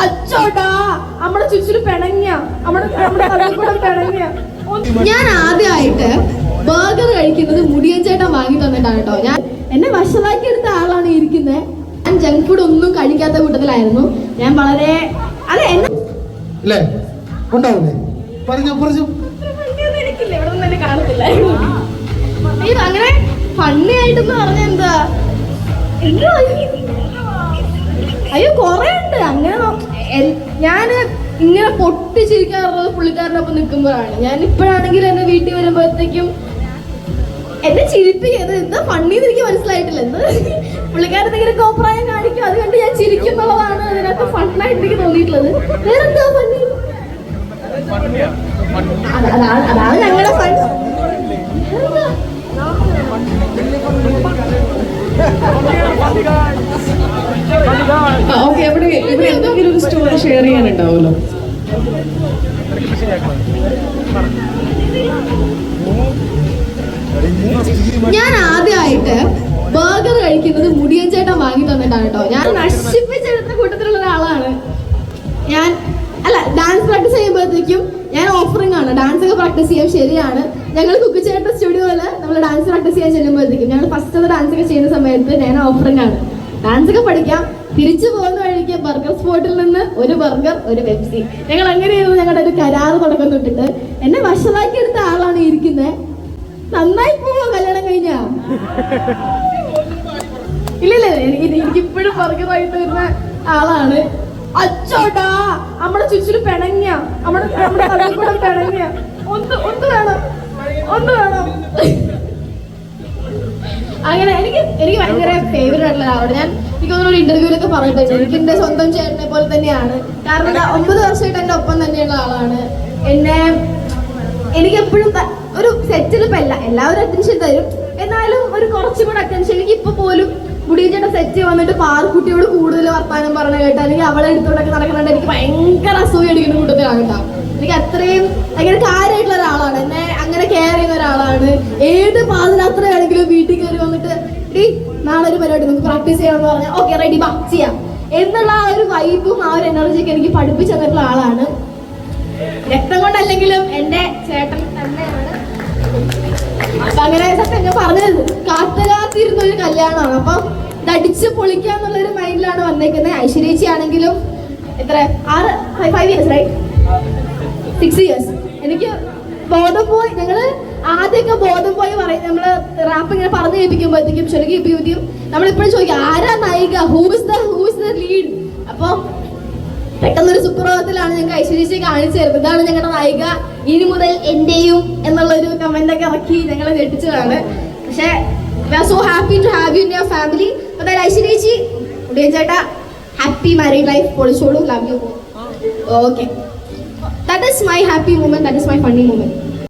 അച്ചോട്ടാ നമ്മുടെ ചുറ്റില് പിണങ്ങിയ ഞാൻ ആദ്യമായിട്ട് ബർഗർ കഴിക്കുന്നത് മുടിയൻ ചേട്ടൻ വാങ്ങി തന്നിട്ടാണ് കേട്ടോ. ഞാൻ എന്നെ വശമാക്കി എടുത്ത ആളാണ് ഇരിക്കുന്നത്. ഞാൻ ജങ്ക് ഫുഡ് ഒന്നും കഴിക്കാത്ത കൂട്ടത്തിലായിരുന്നു. ഞാൻ വളരെ അങ്ങനെ ഫണ്ണി ആയിട്ടെന്ന് പറഞ്ഞ എന്താ അയ്യോ കൊറേ ഉണ്ട്. അങ്ങനെ ഞാൻ ഇങ്ങനെ പൊട്ടിച്ചിരിക്കാറുള്ളത് പുള്ളിക്കാരനൊപ്പം നിൽക്കുമ്പോഴാണ്. ഞാൻ ഇപ്പോഴാണെങ്കിൽ എന്നെ വീട്ടിൽ വരുമ്പോഴത്തേക്കും എന്നെ ചിരിപ്പിക്കുന്നത് എന്താ ഫണ്ണിന്ന് എനിക്ക് മനസ്സിലായിട്ടില്ല. എന്താ പുള്ളിക്കാരൻ ഇങ്ങനെ കോപ്രായം കാണിക്കും, അത് കണ്ട് ഞാൻ ചിരിക്കുന്നുള്ളതാണ് അതിനകത്ത് ഫണ്ണായിട്ട് എനിക്ക് തോന്നിയിട്ടുള്ളത്. വേറെന്താ ഫണ്ണി? അതാണ് ഞങ്ങളുടെ ഫൺ. ഓക്കെ, ഇവിടെ എന്തെങ്കിലും ഒരു സ്റ്റോറി ഷെയർ ചെയ്യാനുണ്ടാവുമല്ലോ. ഞാൻ ആദ്യമായിട്ട് ബർഗർ കഴിക്കുന്നത് മുടിയൻ ചേട്ടൻ വാങ്ങി തന്നിട്ടാണ് കേട്ടോ. ഞാൻ നശിപ്പിച്ചെടുത്ത കൂട്ടത്തിലുള്ള ഒരാളാണ് ഞാൻ. അല്ല, ഡാൻസ് പ്രാക്ടീസ് ചെയ്യുമ്പോഴത്തേക്കും ഞാൻ ഓഫറിംഗ് ആണ്. ഡാൻസ് ഒക്കെ പ്രാക്ടീസ് ചെയ്യാൻ ശരിയാണ്. ഞങ്ങൾ കുക്കുചേട്ടൻ സ്റ്റുഡിയോയിൽ നമ്മൾ ഡാൻസ് പ്രാക്ടീസ് ചെയ്യാൻ ചെല്ലുമ്പോഴത്തേക്കും ഞങ്ങൾ ഫസ്റ്റ് ഡാൻസ് ഒക്കെ ചെയ്യുന്ന സമയത്ത് ഞാൻ ഓഫറിംഗ് ആണ്. ഡാൻസ് ഒക്കെ പഠിക്കാം. തിരിച്ചു പോകുന്ന വഴിക്ക് ബർഗർ സ്പോട്ടിൽ നിന്ന് ഒരു ബർഗർ ഒരു പെപ്സി. ഞങ്ങൾ അങ്ങനെയായിരുന്നു ഞങ്ങളുടെ ഒരു കരാറ് തുടക്കം തൊട്ടിട്ട്. എന്നെ വശമാക്കി എടുത്ത ആളാണ് ഇരിക്കുന്നത്. നന്നായി പോവോ കല്യാണം കഴിഞ്ഞ? ഇല്ലല്ലേ, എനിക്കിപ്പോഴും ബർഗറായിട്ട് വരുന്ന ആളാണ്. അച്ചോട്ടാ നമ്മുടെ ചുറ്റില് പിണങ്ങിയ പിണങ്ങിയ ഒന്ന് വേണം. അങ്ങനെ എനിക്ക് ഭയങ്കര ഫേവറേറ്റ് ആയിട്ടുള്ള ഒരാളാണ്. ഞാൻ എനിക്ക് തോന്നുന്നു ഒരു ഇന്റർവ്യൂലൊക്കെ പറഞ്ഞിട്ടുണ്ട്, എനിക്ക് എന്റെ സ്വന്തം ചേട്ടനെ പോലെ തന്നെയാണ്. കാരണം 9 വർഷമായിട്ട് എന്റെ ഒപ്പം തന്നെയുള്ള ആളാണ്. എനിക്ക് എപ്പോഴും ഒരു സെറ്റിലിപ്പല്ല, എല്ലാവരും അറ്റൻഷൻ തരും, എന്നാലും ഒരു കുറച്ചും കൂടെ അറ്റൻഷൻ. എനിക്ക് ഇപ്പൊ പോലും മുടിയൻ സെറ്റ് വന്നിട്ട് പാർക്കുട്ടിയോട് കൂടുതൽ വർത്താനം പറഞ്ഞു കേട്ടോ, അല്ലെങ്കിൽ അവളെ എടുത്തോണ്ടൊക്കെ നടക്കുന്നുണ്ട്. എനിക്ക് ഭയങ്കര അസൂയ അടിക്കുന്ന കൂട്ടത്തിലാണ് കേട്ടോ. എനിക്ക് അത്രയും ഭയങ്കര കാര്യമായിട്ടുള്ള ഒരാളാണ്. എന്നെ അങ്ങനെ കെയർ ചെയ്യുന്ന ഒരാളാണ്. ഏത് പാതിരാത്രിയാണെങ്കിലും വീട്ടിൽ കയറി വന്നിട്ട് നാളെ ഒരു പരിപാടി നമുക്ക് പ്രാക്ടീസ് ചെയ്യാമെന്ന് പറഞ്ഞാൽ ഓക്കെ റെഡി ബാ ചെയ്യാം എന്നുള്ള ആ ഒരു വൈബും ആ ഒരു എനർജിയൊക്കെ എനിക്ക് പഠിപ്പിച്ചു തന്നിട്ടുള്ള ആളാണ്. രക്തം കൊണ്ടല്ലെങ്കിലും എന്റെ ചേട്ടൻ തന്നെയാണ്. അപ്പൊ അങ്ങനെ സത്യം ഞാൻ പറഞ്ഞത് കാത്തിരുന്ന ഒരു കല്യാണമാണ്. അപ്പൊ ഇത് അടിച്ച് പൊളിക്കാന്നുള്ളൊരു മൈൻഡിലാണ് വന്നേക്കുന്നത്. ഐശ്വര്യേച്ചി ആണെങ്കിലും എത്ര 5 years റൈറ്റ് 6 years. എനിക്ക് ബോധം പോയി. ഞങ്ങള് ആദ്യമൊക്കെ ബോധം പോയി പറയും, നമ്മള് റാപ്പ് ഇങ്ങനെ പറഞ്ഞു കേൾപ്പിക്കുമ്പോഴത്തേക്കും ശരിക്കും നമ്മളിപ്പോഴും ചോദിക്കും ആരാ നായിക, ഹൂ ഇസ് ദ ലീഡ്. അപ്പൊ പെട്ടെന്നൊരു സുപ്രഭാതത്തിലാണ് ഞങ്ങൾക്ക് ഐശ്വര്യ കാണിച്ചു തരുന്നത്, ഇതാണ് ഞങ്ങളുടെ നായിക, ഇനി മുതൽ എന്റെയും എന്നുള്ളൊരു കമന്റ് ഒക്കെ ഇറക്കി ഞങ്ങളെ ഞെട്ടിച്ചതാണ്. പക്ഷെ we are so happy to have you in your family. അതായത് ഐശ്വര്യേച്ചി, മുടിയൻ ചേട്ടാ, ഹാപ്പി മാരീഡ് ലൈഫ്, പൊളിച്ചോളൂ, love you. Okay, that is my happy moment, that is my funny moment.